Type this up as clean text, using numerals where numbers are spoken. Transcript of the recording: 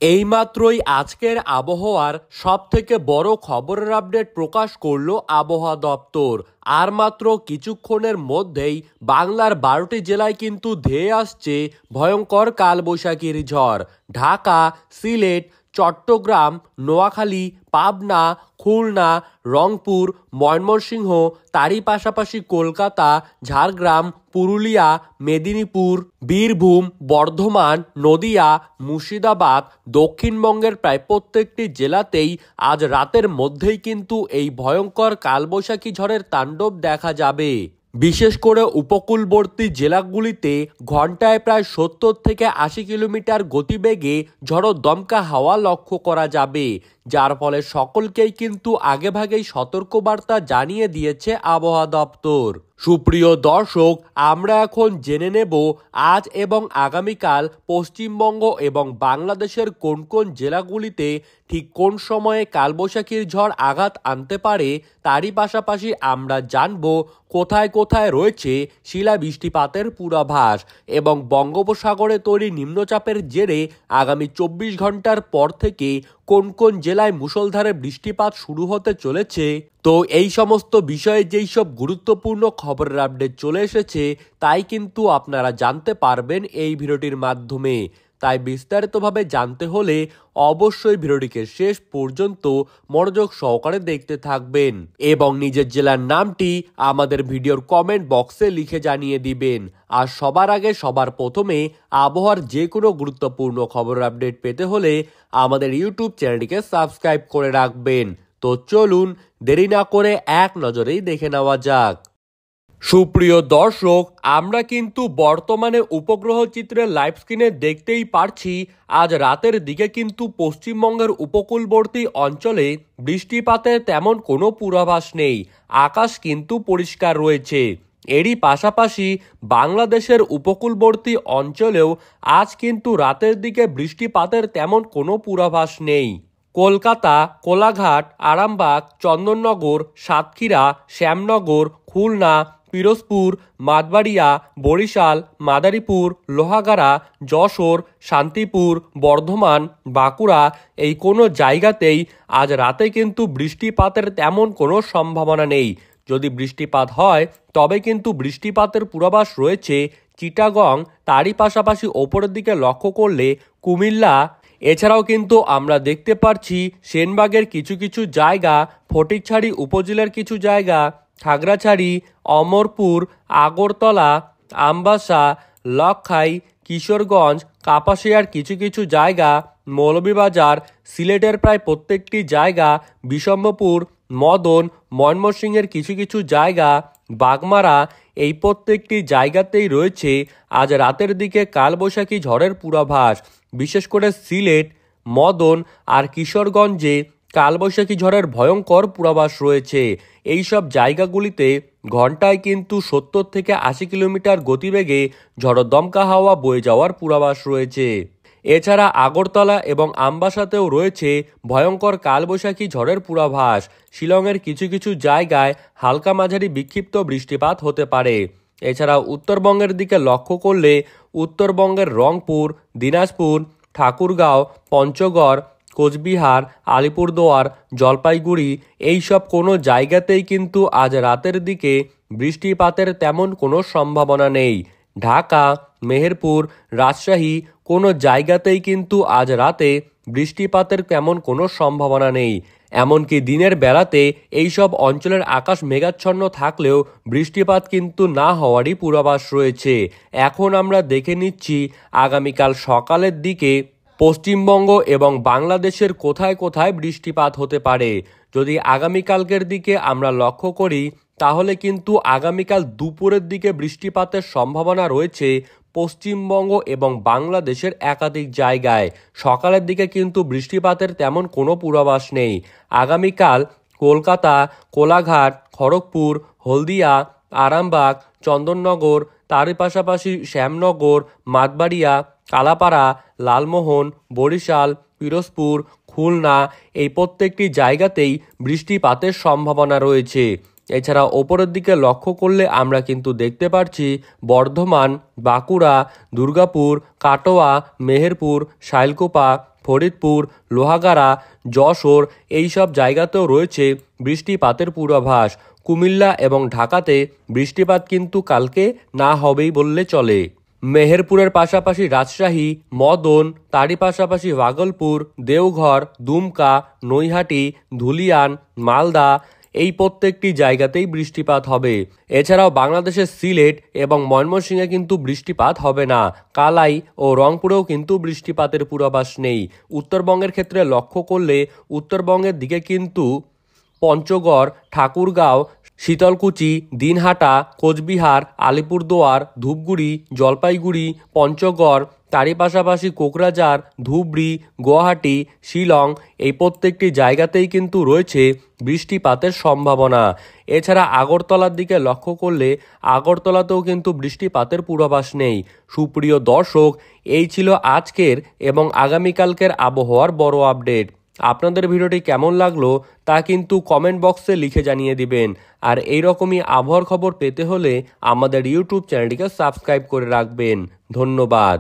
এইমাত্রই আজকের আবহাওয়ার সবথেকে বড় খবরের আপডেট প্রকাশ করল আবহাওয়া দপ্তর। আর মাত্র কিছুক্ষণের মধ্যেই বাংলার 12টি জেলায় কিন্তু ধেয়ে আসছে ভয়ঙ্কর কালবৈশাখীর ঝড়। ঢাকা, সিলেট, চট্টগ্রাম, নোয়াখালী, পাবনা, খুলনা, রংপুর, ময়মনসিংহ, তারই পাশাপাশি কলকাতা, ঝাড়গ্রাম, পুরুলিয়া, মেদিনীপুর, বীরভূম, বর্ধমান, নদিয়া, মুর্শিদাবাদ, দক্ষিণবঙ্গের প্রায় প্রত্যেকটি জেলাতেই আজ রাতের মধ্যেই কিন্তু এই ভয়ঙ্কর কালবৈশাখী ঝড়ের তাণ্ডব দেখা যাবে। বিশেষ করে উপকূলবর্তী জেলাগুলিতে ঘন্টায় প্রায় 70 থেকে 80 কিলোমিটার গতিবেগে ঝড়ো দমকা হাওয়া লক্ষ্য করা যাবে, যার ফলে সকলকেই কিন্তু আগেভাগেই সতর্কবার্তা জানিয়ে দিয়েছে আবহাওয়া দপ্তর। সুপ্রিয় দর্শক, আমরা এখন জেনে নেব আজ এবং আগামীকাল পশ্চিমবঙ্গ এবং বাংলাদেশের কোন কোন জেলাগুলিতে ঠিক কোন সময়ে কালবৈশাখীর ঝড় আঘাত আনতে পারে। তারই পাশাপাশি আমরা জানব কোথায় কোথায় রয়েছে শিলা বৃষ্টিপাতের পূর্বাভাস এবং বঙ্গোপসাগরে তৈরি নিম্নচাপের জেরে আগামী 24 ঘন্টার পর থেকে কোন কোন জেলায় মুষলধারে বৃষ্টিপাত শুরু হতে চলেছে। তো এই সমস্ত বিষয়ে যেই সব গুরুত্বপূর্ণ খবরের আপডেট চলে এসেছে তাই কিন্তু আপনারা জানতে পারবেন এই ভিডিওটির মাধ্যমে। তাই বিস্তারিতভাবে জানতে হলে অবশ্যই ভিডিওটিকে শেষ পর্যন্ত মনোযোগ সহকারে দেখতে থাকবেন এবং নিজের জেলার নামটি আমাদের ভিডিওর কমেন্ট বক্সে লিখে জানিয়ে দিবেন। আর সবার আগে সবার প্রথমে আবহাওয়ার যে কোনো গুরুত্বপূর্ণ খবরের আপডেট পেতে হলে আমাদের ইউটিউব চ্যানেলটিকে সাবস্ক্রাইব করে রাখবেন। তো চলুন দেরি না করে এক নজরেই দেখে নেওয়া যাক। সুপ্রিয় দর্শক, আমরা কিন্তু বর্তমানে উপগ্রহ চিত্রের লাইভ স্ক্রিনে দেখতেই পারছি আজ রাতের দিকে কিন্তু পশ্চিমবঙ্গের উপকূলবর্তী অঞ্চলে বৃষ্টিপাতের তেমন কোনো পূর্বাভাস নেই। আকাশ কিন্তু পরিষ্কার রয়েছে। এরই পাশাপাশি বাংলাদেশের উপকূলবর্তী অঞ্চলেও আজ কিন্তু রাতের দিকে বৃষ্টিপাতের তেমন কোনো পূর্বাভাস নেই। কলকাতা, কোলাঘাট, আরামবাগ, চন্দননগর, সাতক্ষীরা, শ্যামনগর, খুলনা, পিরোজপুর, মাতবাড়িয়া, বরিশাল, মাদারীপুর, লোহাগাড়া, যশোর, শান্তিপুর, বর্ধমান, বাঁকুড়া এই কোনো জায়গাতেই আজ রাতে কিন্তু বৃষ্টিপাতের তেমন কোনো সম্ভাবনা নেই। যদি বৃষ্টিপাত হয় তবে কিন্তু বৃষ্টিপাতের পূর্বাভাস রয়েছে চিটাগং, তারই পাশাপাশি ওপরের দিকে লক্ষ্য করলে কুমিল্লা। এছাড়াও কিন্তু আমরা দেখতে পাচ্ছি সেনবাগের কিছু কিছু জায়গা, ফটিকছড়ি উপজেলার কিছু জায়গা, খাগড়াছড়ি, অমরপুর, আগরতলা, আমবাসা, লক্ষাই, কিশোরগঞ্জ, কাপাসিয়ার কিছু কিছু জায়গা, মৌলভীবাজার, সিলেটের প্রায় প্রত্যেকটি জায়গা, বিশম্বপুর, মদন, ময়মনসিংহের কিছু কিছু জায়গা, বাগমারা এই প্রত্যেকটি জায়গাতেই রয়েছে আজ রাতের দিকে কালবৈশাখী ঝড়ের পূর্বাভাস। বিশেষ করে সিলেট, মদন আর কিশোরগঞ্জে কালবৈশাখী ঝড়ের ভয়ঙ্কর পূর্বাভাস রয়েছে। এই সব জায়গাগুলিতে ঘন্টায় কিন্তু 70 থেকে 80 কিলোমিটার গতিবেগে ঝড়ো দমকা হাওয়া বয়ে যাওয়ার পূর্বাভাস রয়েছে। এছাড়া আগরতলা এবং আমবাসাতেও রয়েছে ভয়ঙ্কর কালবৈশাখী ঝড়ের পূর্বাভাস। শিলংয়ের কিছু কিছু জায়গায় হালকা মাঝারি বিক্ষিপ্ত বৃষ্টিপাত হতে পারে। এছাড়াও উত্তরবঙ্গের দিকে লক্ষ্য করলে উত্তরবঙ্গের রংপুর, দিনাজপুর, ঠাকুরগাঁও, পঞ্চগড়, কোচবিহার, আলিপুরদুয়ার, জলপাইগুড়ি এই সব কোনো জায়গাতেই কিন্তু আজ রাতের দিকে বৃষ্টিপাতের তেমন কোনো সম্ভাবনা নেই। ঢাকা, মেহেরপুর, রাজশাহী কোনো জায়গাতেই কিন্তু আজ রাতে বৃষ্টিপাতের তেমন কোনো সম্ভাবনা নেই। এমনকি দিনের বেলাতে এই সব অঞ্চলের আকাশ মেঘাচ্ছন্ন থাকলেও বৃষ্টিপাত কিন্তু না হওয়ারই পূর্বাভাস রয়েছে। এখন আমরা দেখে নিচ্ছি আগামীকাল সকালের দিকে পশ্চিমবঙ্গ এবং বাংলাদেশের কোথায় কোথায় বৃষ্টিপাত হতে পারে। যদি আগামীকালকের দিকে আমরা লক্ষ্য করি তাহলে কিন্তু আগামীকাল দুপুরের দিকে বৃষ্টিপাতের সম্ভাবনা রয়েছে পশ্চিমবঙ্গ এবং বাংলাদেশের একাধিক জায়গায়। সকালের দিকে কিন্তু বৃষ্টিপাতের তেমন কোনো পূর্বাভাস নেই। আগামীকাল কলকাতা, কোলাঘাট, খড়গপুর, হলদিয়া, আরামবাগ, চন্দননগর, তারই পাশাপাশি শ্যামনগর, মাতবাড়িয়া, কালাপাড়া, লালমোহন, বরিশাল, পিরোজপুর, খুলনা এই প্রত্যেকটি জায়গাতেই বৃষ্টিপাতের সম্ভাবনা রয়েছে। এছাড়া ওপরের দিকে লক্ষ্য করলে আমরা কিন্তু দেখতে পাচ্ছি বর্ধমান, বাঁকুড়া, দুর্গাপুর, কাটোয়া, মেহেরপুর, শাইলকুপা, ফরিদপুর, লোহাগাড়া, যশোর এইসব জায়গাতেও রয়েছে বৃষ্টিপাতের পূর্বাভাস। কুমিল্লা এবং ঢাকাতে বৃষ্টিপাত কিন্তু কালকে না হবেই বললে চলে। মেহেরপুরের পাশাপাশি রাজশাহী, মদন, তারই পাশাপাশি ভাগলপুর, দেওঘর, দুমকা, নৈহাটি, ধুলিয়ান, মালদা এই প্রত্যেকটি জায়গাতেই বৃষ্টিপাত হবে। এছাড়াও বাংলাদেশের সিলেট এবং ময়মনসিংহে কিন্তু বৃষ্টিপাত হবে না। কালাই ও রংপুরেও কিন্তু বৃষ্টিপাতের পূর্বাভাস নেই। উত্তরবঙ্গের ক্ষেত্রে লক্ষ্য করলে উত্তরবঙ্গের দিকে কিন্তু পঞ্চগড়, ঠাকুরগাঁও, শীতলকুচি, দিনহাটা, কোচবিহার, আলিপুরদুয়ার, ধূপগুড়ি, জলপাইগুড়ি, পঞ্চগড়, তারই পাশাপাশি কোকরাঝার, ধুবড়ি, গুয়াহাটি, শিলং এই প্রত্যেকটি জায়গাতেই কিন্তু রয়েছে বৃষ্টিপাতের সম্ভাবনা। এছাড়া আগরতলার দিকে লক্ষ্য করলে আগরতলাতেও কিন্তু বৃষ্টিপাতের পূর্বাভাস নেই। সুপ্রিয় দর্শক, এই ছিল আজকের এবং আগামীকালকের আবহাওয়ার বড় আপডেট। আপনাদের ভিডিওটি কেমন লাগলো তা কিন্তু কমেন্ট বক্সে লিখে জানিয়ে দিবেন। আর এইরকমই আবহাওয়ার খবর পেতে হলে আমাদের ইউটিউব চ্যানেলটিকে সাবস্ক্রাইব করে রাখবেন। ধন্যবাদ।